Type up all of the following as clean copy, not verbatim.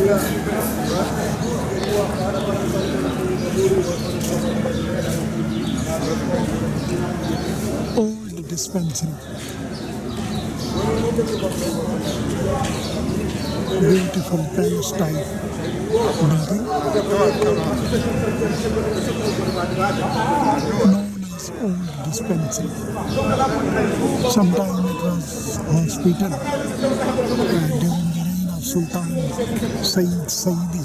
Old dispensary. Beautiful palace type building known as Old Dispensary. Sometime it was hospital during the reign of Sultan Sayyid Saidi.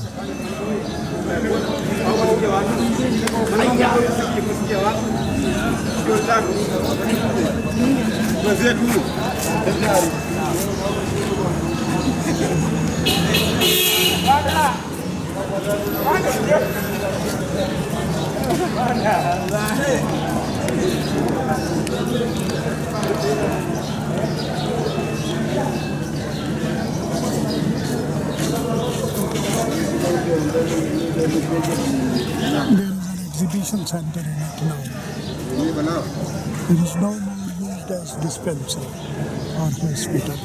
There is an exhibition center in it now. It is no more used as dispensary or hospital.